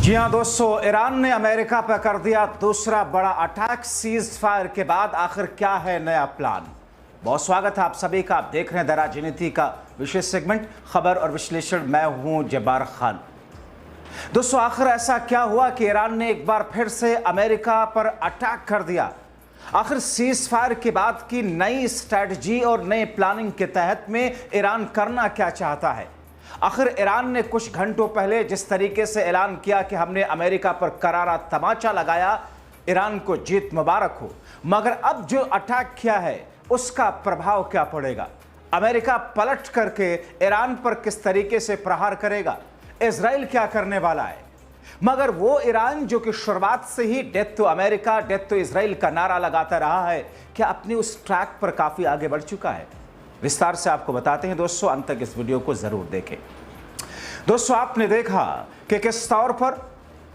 जी हाँ दोस्तों, ईरान ने अमेरिका पर कर दिया दूसरा बड़ा अटैक। सीज फायर के बाद आखिर क्या है नया प्लान? बहुत स्वागत है आप सभी का। आप देख रहे हैं द राजनीति का विशेष सेगमेंट खबर और विश्लेषण। मैं हूं जब्बार खान। दोस्तों, आखिर ऐसा क्या हुआ कि ईरान ने एक बार फिर से अमेरिका पर अटैक कर दिया? आखिर सीज फायर के बाद की नई स्ट्रैटेजी और नए प्लानिंग के तहत में ईरान करना क्या चाहता है? आखिर ईरान ने कुछ घंटों पहले जिस तरीके से ऐलान किया कि हमने अमेरिका पर करारा तमाचा लगाया, ईरान को जीत मुबारक हो, मगर अब जो अटैक किया है उसका प्रभाव क्या पड़ेगा? अमेरिका पलट करके ईरान पर किस तरीके से प्रहार करेगा? इजराइल क्या करने वाला है? मगर वो ईरान जो कि शुरुआत से ही death to America, death to Israel का नारा लगाता रहा है, क्या अपने उस ट्रैक पर काफी आगे बढ़ चुका है? विस्तार से आपको बताते हैं दोस्तों, अंत तक इस वीडियो को जरूर देखें। दोस्तों, आपने देखा कि किस तौर पर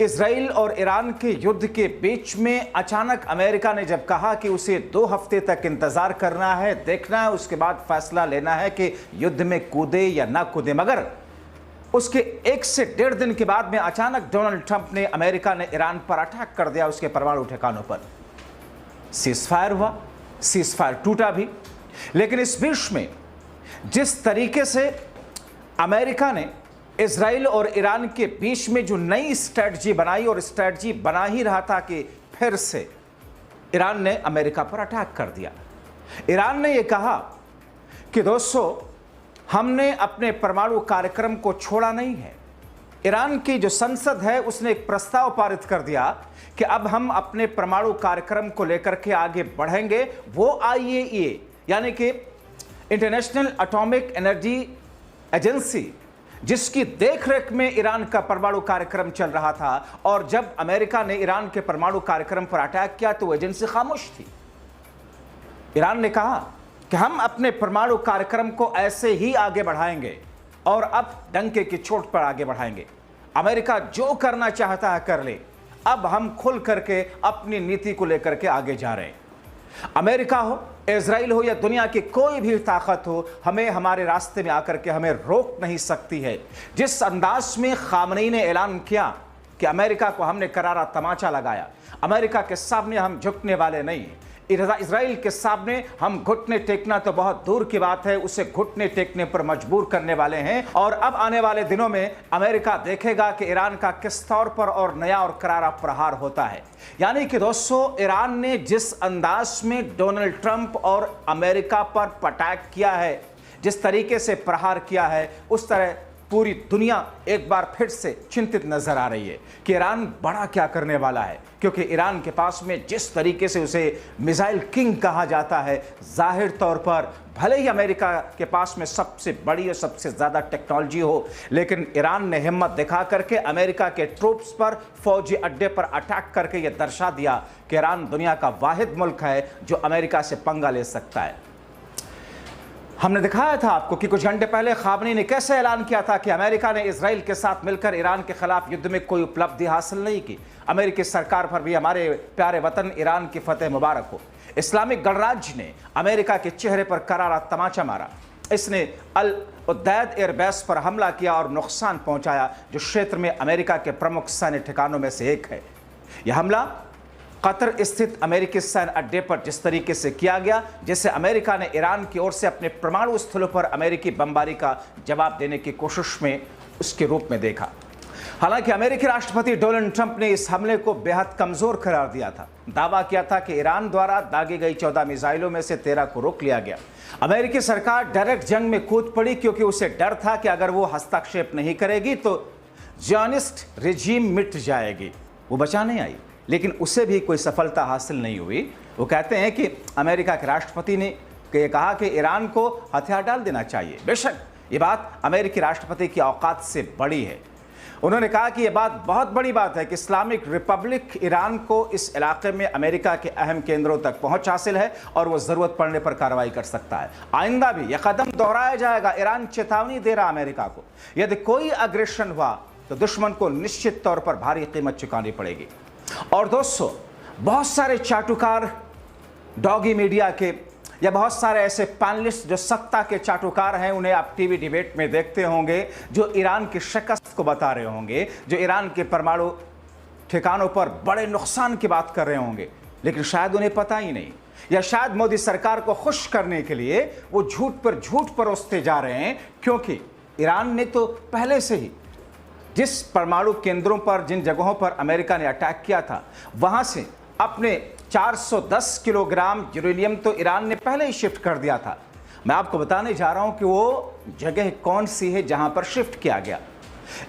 इजराइल और ईरान के युद्ध के बीच में अचानक अमेरिका ने जब कहा कि उसे 2 हफ्ते तक इंतजार करना है, देखना है, उसके बाद फैसला लेना है कि युद्ध में कूदे या ना कूदे, मगर उसके 1 से 1.5 दिन के बाद में अचानक डोनाल्ड ट्रंप ने, अमेरिका ने ईरान पर अटैक कर दिया, उसके परमाणु ठिकानों पर। सीजफायर हुआ, सीजफायर टूटा भी, लेकिन इस बीच में जिस तरीके से अमेरिका ने इजराइल और ईरान के बीच में जो नई स्ट्रैटेजी बनाई, और स्ट्रैटेजी बना ही रहा था कि फिर से ईरान ने अमेरिका पर अटैक कर दिया। ईरान ने यह कहा कि दोस्तों, हमने अपने परमाणु कार्यक्रम को छोड़ा नहीं है। ईरान की जो संसद है उसने एक प्रस्ताव पारित कर दिया कि अब हम अपने परमाणु कार्यक्रम को लेकर के आगे बढ़ेंगे। वो IAEA यानी कि इंटरनेशनल एटॉमिक एनर्जी एजेंसी, जिसकी देखरेख में ईरान का परमाणु कार्यक्रम चल रहा था, और जब अमेरिका ने ईरान के परमाणु कार्यक्रम पर अटैक किया तो वो एजेंसी खामोश थी। ईरान ने कहा कि हम अपने परमाणु कार्यक्रम को ऐसे ही आगे बढ़ाएंगे और अब डंके की चोट पर आगे बढ़ाएंगे। अमेरिका जो करना चाहता है कर ले, अब हम खुल करके अपनी नीति को लेकर के आगे जा रहे हैं। अमेरिका हो, इजराइल हो या दुनिया की कोई भी ताकत हो, हमें हमारे रास्ते में आकर के हमें रोक नहीं सकती है। जिस अंदाज में खामनेई ने ऐलान किया कि अमेरिका को हमने करारा तमाचा लगाया, अमेरिका के सामने हम झुकने वाले नहीं, इजराइल के सामने हम घुटने टेकना तो बहुत दूर की बात है, उसे घुटने टेकने पर मजबूर करने वाले हैं। और अब आने वाले दिनों में अमेरिका देखेगा कि ईरान का किस तौर पर और नया और करारा प्रहार होता है। यानी कि दोस्तों, ईरान ने जिस अंदाज में डोनाल्ड ट्रंप और अमेरिका पर अटैक किया है, जिस तरीके से प्रहार किया है, उस तरह पूरी दुनिया एक बार फिर से चिंतित नजर आ रही है कि ईरान बड़ा क्या करने वाला है, क्योंकि ईरान के पास में जिस तरीके से उसे मिसाइल किंग कहा जाता है, जाहिर तौर पर भले ही अमेरिका के पास में सबसे बड़ी और सबसे ज़्यादा टेक्नोलॉजी हो, लेकिन ईरान ने हिम्मत दिखा करके अमेरिका के ट्रूप्स पर, फौजी अड्डे पर अटैक करके यह दर्शा दिया कि ईरान दुनिया का वाहिद मुल्क है जो अमेरिका से पंगा ले सकता है। हमने दिखाया था आपको कि कुछ घंटे पहले खामनेई ने कैसे ऐलान किया था कि अमेरिका ने इजराइल के साथ मिलकर ईरान के खिलाफ युद्ध में कोई उपलब्धि हासिल नहीं की। अमेरिकी सरकार पर भी हमारे प्यारे वतन ईरान की फतेह मुबारक हो। इस्लामिक गणराज्य ने अमेरिका के चेहरे पर करारा तमाचा मारा। इसने अल उदैद एयरबेस पर हमला किया और नुकसान पहुंचाया, जो क्षेत्र में अमेरिका के प्रमुख सैन्य ठिकानों में से एक है। यह हमला कतर स्थित अमेरिकी सैन्य अड्डे पर जिस तरीके से किया गया, जिसे अमेरिका ने ईरान की ओर से अपने परमाणु स्थलों पर अमेरिकी बमबारी का जवाब देने की कोशिश में उसके रूप में देखा। हालांकि अमेरिकी राष्ट्रपति डोनाल्ड ट्रंप ने इस हमले को बेहद कमजोर करार दिया था। दावा किया था कि ईरान द्वारा दागी गई 14 मिसाइलों में से 13 को रोक लिया गया। अमेरिकी सरकार डायरेक्ट जंग में कूद पड़ी, क्योंकि उसे डर था कि अगर वो हस्तक्षेप नहीं करेगी तो जियोनिस्ट रिजीम मिट जाएगी। वो बचा नहीं आई, लेकिन उससे भी कोई सफलता हासिल नहीं हुई। वो कहते हैं कि अमेरिका के राष्ट्रपति ने कहा कि ईरान को हथियार डाल देना चाहिए। बेशक ये बात अमेरिकी राष्ट्रपति की औकात से बड़ी है। उन्होंने कहा कि यह बात बहुत बड़ी बात है कि इस्लामिक रिपब्लिक ईरान को इस इलाके में अमेरिका के अहम केंद्रों तक पहुंच हासिल है और वो जरूरत पड़ने पर कार्रवाई कर सकता है। आइंदा भी यह कदम दोहराया जाएगा। ईरान चेतावनी दे रहा अमेरिका को, यदि कोई अग्रेशन हुआ तो दुश्मन को निश्चित तौर पर भारी कीमत चुकानी पड़ेगी। और दोस्तों, बहुत सारे चाटुकार डॉगी मीडिया के या बहुत सारे ऐसे पैनलिस्ट जो सत्ता के चाटुकार हैं, उन्हें आप टीवी डिबेट में देखते होंगे, जो ईरान की शिकस्त को बता रहे होंगे, जो ईरान के परमाणु ठिकानों पर बड़े नुकसान की बात कर रहे होंगे, लेकिन शायद उन्हें पता ही नहीं, या शायद मोदी सरकार को खुश करने के लिए वो झूठ पर झूठ परोसते जा रहे हैं, क्योंकि ईरान ने तो पहले से ही जिस परमाणु केंद्रों पर, जिन जगहों पर अमेरिका ने अटैक किया था, वहां से अपने 410 किलोग्राम यूरेनियम तो ईरान ने पहले ही शिफ्ट कर दिया था। मैं आपको बताने जा रहा हूं कि वो जगह कौन सी है जहां पर शिफ्ट किया गया।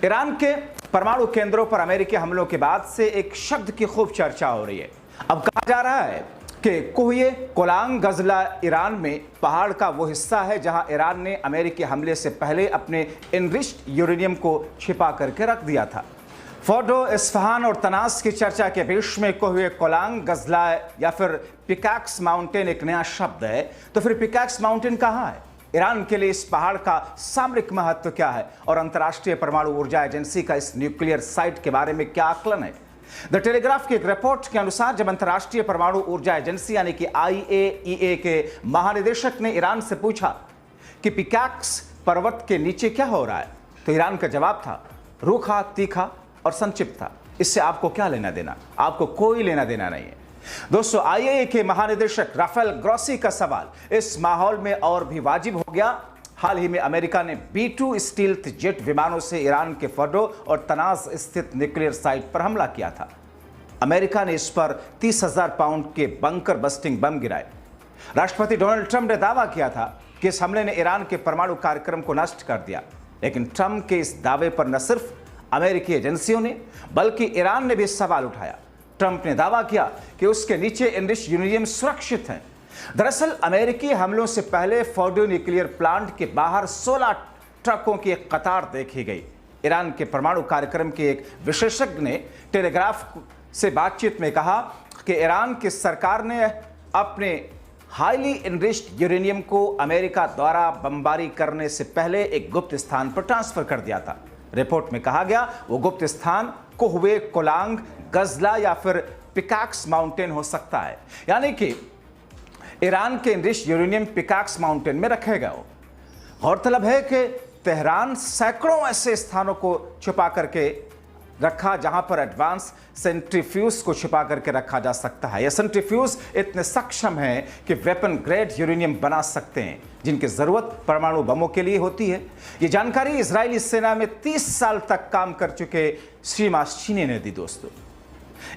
ईरान के परमाणु केंद्रों पर अमेरिकी हमलों के बाद से एक शब्द की खूब चर्चा हो रही है। अब कहा जा रहा है कि कोहिए कोलांग गजला ईरान में पहाड़ का वो हिस्सा है जहां ईरान ने अमेरिकी हमले से पहले अपने इनरिच्ड यूरेनियम को छिपा करके रख दिया था। फोर्डो, इस्फहान और तनास की चर्चा के बीच में कोहिए कोलांग गजला या फिर पिकैक्स माउंटेन एक नया शब्द है। तो फिर पिकैक्स माउंटेन कहाँ है? ईरान के लिए इस पहाड़ का सामरिक महत्व क्या है और अंतर्राष्ट्रीय परमाणु ऊर्जा एजेंसी का इस न्यूक्लियर साइट के बारे में क्या आकलन है? द टेलीग्राफ की एक रिपोर्ट के अनुसार जब अंतर्राष्ट्रीय परमाणु ऊर्जा एजेंसी यानी कि IAEA के महानिदेशक ने ईरान से पूछा कि पिकैक्स पर्वत के नीचे क्या हो रहा है, तो ईरान का जवाब था रूखा, तीखा और संक्षिप्त था। इससे आपको क्या लेना देना? आपको कोई लेना देना नहीं है। दोस्तों, IAEA के महानिदेशक राफेल ग्रॉसी का सवाल इस माहौल में और भी वाजिब हो गया। हाल ही में अमेरिका ने B-2 स्टील्थ जेट विमानों से ईरान के फोर्डो और तनाज स्थित न्यूक्लियर साइट पर हमला किया था। अमेरिका ने इस पर 30,000 पाउंड के बंकर बस्टिंग बम गिराए। राष्ट्रपति डोनाल्ड ट्रंप ने दावा किया था कि इस हमले ने ईरान के परमाणु कार्यक्रम को नष्ट कर दिया, लेकिन ट्रंप के इस दावे पर न सिर्फ अमेरिकी एजेंसियों ने बल्कि ईरान ने भी सवाल उठाया। ट्रंप ने दावा किया कि उसके नीचे एनरिच्ड यूरेनियम सुरक्षित है। दरअसल अमेरिकी हमलों से पहले फोर्डो न्यूक्लियर प्लांट के बाहर 16 ट्रकों की एक कतार देखी गई। ईरान के परमाणु कार्यक्रम के एक विशेषज्ञ ने टेलीग्राफ से बातचीत में कहा कि ईरान की सरकार ने अपने हाईली एनरिच्ड यूरेनियम को अमेरिका द्वारा बमबारी करने से पहले एक गुप्त स्थान पर ट्रांसफर कर दिया था। रिपोर्ट में कहा गया वो गुप्त स्थान कोहवे कोलांग गजला या फिर पिकैक्स माउंटेन हो सकता है, यानी कि ईरान के एनरिच्ड यूरेनियम पिकैक्स माउंटेन में रखे गए हो। गौरतलब है कि तेहरान सैकड़ों ऐसे स्थानों को छुपा करके रखा जहां पर एडवांस सेंट्रीफ्यूज को छिपा करके रखा जा सकता है। यह सेंट्रीफ्यूज इतने सक्षम हैं कि वेपन ग्रेड यूरेनियम बना सकते हैं, जिनकी जरूरत परमाणु बमों के लिए होती है। यह जानकारी इजरायली सेना में 30 साल तक काम कर चुके श्रीमाशीनी ने दी। दोस्तों,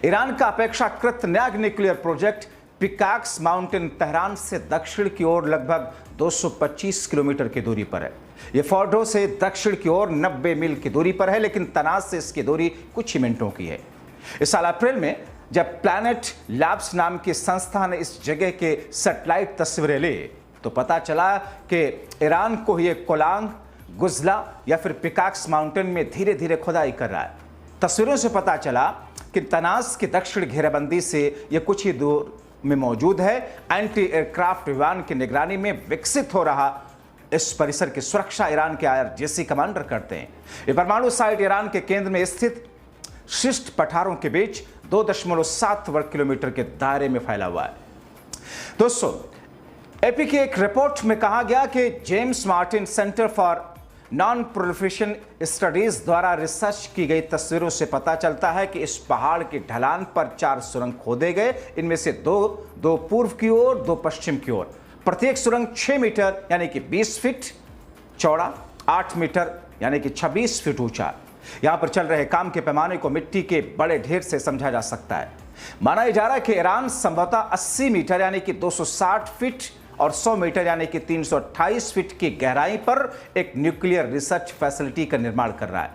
ईरान का अपेक्षाकृत नया nuclear project pickaxe mountain Tehran से दक्षिण की ओर लगभग 225 किलोमीटर की दूरी पर है। यह फोर्डो से दक्षिण की ओर 90 मील की दूरी पर है, लेकिन तनाज से इसकी दूरी कुछ ही मिनटों की है। इस साल अप्रैल में जब प्लैनेट लैब्स नाम की संस्था ने इस जगह के सैटेलाइट तस्वीरें ली तो पता चला कि ईरान को ये कोलांग गुजला या फिर पिकैक्स माउंटेन में धीरे धीरे खुदाई कर रहा है। तस्वीरों से पता चला कि तनाज की दक्षिण घेराबंदी से यह कुछ ही दूर में मौजूद है। एंटी एयरक्राफ्ट विमान की निगरानी में विकसित हो रहा इस परिसर की सुरक्षा ईरान के IRGC कमांडर करते हैं। यह परमाणु साइट ईरान के केंद्र में स्थित शिष्ट पठारों के बीच 2.7 वर्ग किलोमीटर के दायरे में फैला हुआ है। दोस्तों, AP की एक रिपोर्ट में कहा गया कि James Martin centre for non proliferation studies द्वारा रिसर्च की गई तस्वीरों से पता चलता है कि इस पहाड़ की ढलान पर 4 सुरंग खोदे गए। इनमें से दो पूर्व की ओर, 2 पश्चिम की ओर। प्रत्येक सुरंग 6 मीटर यानी कि 20 फीट चौड़ा, 8 मीटर यानी कि 26 फीट ऊंचा। यहां पर चल रहे काम के पैमाने को मिट्टी के बड़े ढेर से समझा जा सकता है। माना जा रहा है कि ईरान संभवतः 80 मीटर यानी कि 260 फीट और 100 मीटर यानी कि 328 फीट की गहराई पर एक न्यूक्लियर रिसर्च फैसिलिटी का निर्माण कर रहा है।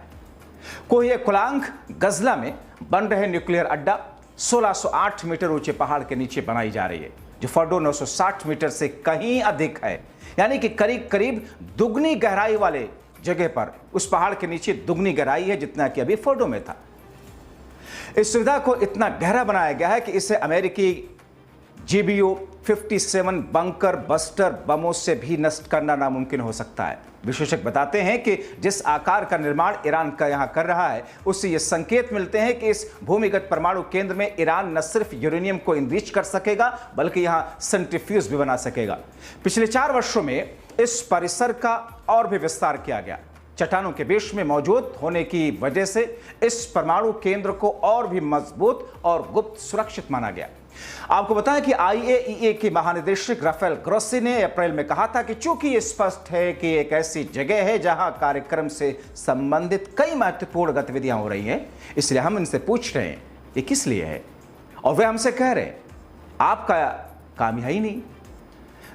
कोहिए कोलांग गजला में बन रहे न्यूक्लियर अड्डा 1608 मीटर ऊंचे पहाड़ के नीचे बनाई जा रही है, जो फोर्डो 960 मीटर से कहीं अधिक है, यानी कि करीब करीब दुगनी गहराई वाले जगह पर उस पहाड़ के नीचे दुगनी गहराई है जितना कि अभी फोर्डो में था। इस सुविधा को इतना गहरा बनाया गया है कि इसे अमेरिकी GBU 57 बंकर बस्टर बमों से भी नष्ट करना नामुमकिन हो सकता है। विशेषज्ञ बताते हैं कि जिस आकार का निर्माण ईरान का यहां कर रहा है, उससे ये संकेत मिलते हैं कि इस भूमिगत परमाणु केंद्र में ईरान न सिर्फ यूरेनियम को इनरिच कर सकेगा, बल्कि यहां सेंट्रीफ्यूज भी बना सकेगा। पिछले 4 वर्षों में इस परिसर का और भी विस्तार किया गया। चट्टानों के बीच में मौजूद होने की वजह से इस परमाणु केंद्र को और भी मजबूत और गुप्त सुरक्षित माना गया। आपको बताएं कि IAEA के महानिदेशक राफेल ग्रोसी ने अप्रैल में कहा था कि चूंकि ये स्पष्ट है कि एक ऐसी जगह है जहां कार्यक्रम से संबंधित कई महत्वपूर्ण गतिविधियां हो रही हैं, इसलिए हम इनसे पूछ रहे हैं ये किस लिए है, और वे हमसे कह रहे हैं आपका काम है ही नहीं।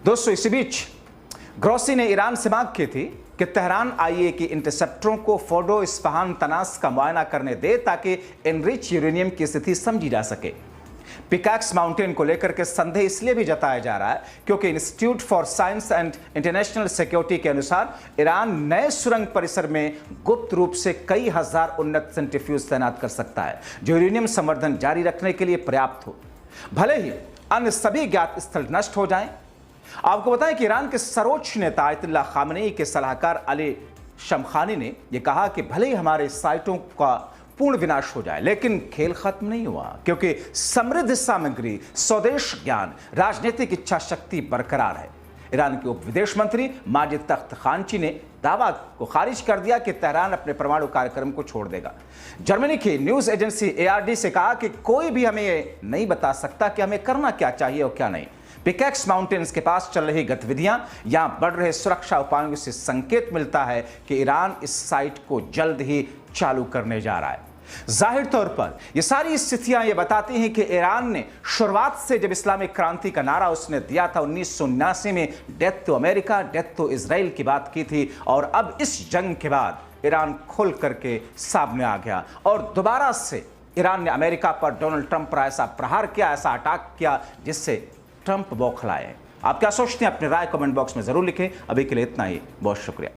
दोस्तों, इसी बीच ग्रोसी ने ईरान से मांग की थी कि तेहरान IAEA की इंटरसेप्टरों को फोर्डो इस्फहान तनास का मुआयना करने दे ताकि एनरिच यूरेनियम की स्थिति समझी जा सके। पिकैक्स माउंटेन को लेकर के संदेह इसलिए भी जताया जा रहा है क्योंकि institute for science and international security के अनुसार ईरान नए सुरंग परिसर में गुप्त रूप से कई हजार उन्नत सेंट्रीफ्यूज तैनात कर सकता है जो यूरेनियम संवर्धन जारी रखने के लिए पर्याप्त हो, भले ही अन्य सभी ज्ञात स्थल नष्ट हो जाएं। आपको बताएं कि ईरान के सर्वोच्च नेता आयतुल्लाह खामेनी के सलाहकार अली शमखानी ने यह कहा कि भले ही हमारे साइटों का पूर्ण विनाश हो जाए, लेकिन खेल खत्म नहीं हुआ, क्योंकि समृद्ध सामग्री, स्वदेश ज्ञान, राजनीतिक इच्छा शक्ति बरकरार है। ईरान के उप विदेश मंत्री माजिद तख्त खानची ने दावा को खारिज कर दिया कि तेहरान अपने परमाणु कार्यक्रम को छोड़ देगा। जर्मनी की न्यूज एजेंसी ARD से कहा कि कोई भी हमें ये नहीं बता सकता कि हमें करना क्या चाहिए और क्या नहीं। पिकैक्स माउंटेन्स के पास चल रही गतिविधियां, यहां बढ़ रहे सुरक्षा उपायों से संकेत मिलता है कि ईरान इस साइट को जल्द ही चालू करने जा रहा है। जाहिर तौर पर ये सारी स्थितियां ये बताती हैं कि ईरान ने शुरुआत से जब इस्लामिक क्रांति का नारा उसने दिया था 1979 में, death to America, death to Israel की बात की थी, और अब इस जंग के बाद ईरान खुल करके सामने आ गया और दोबारा से ईरान ने अमेरिका पर, डोनाल्ड ट्रंप पर ऐसा प्रहार किया, ऐसा अटैक किया जिससे ट्रंप बौखलाए। आप क्या सोचते हैं? अपनी राय कमेंट बॉक्स में जरूर लिखें। अभी के लिए इतना ही, बहुत शुक्रिया।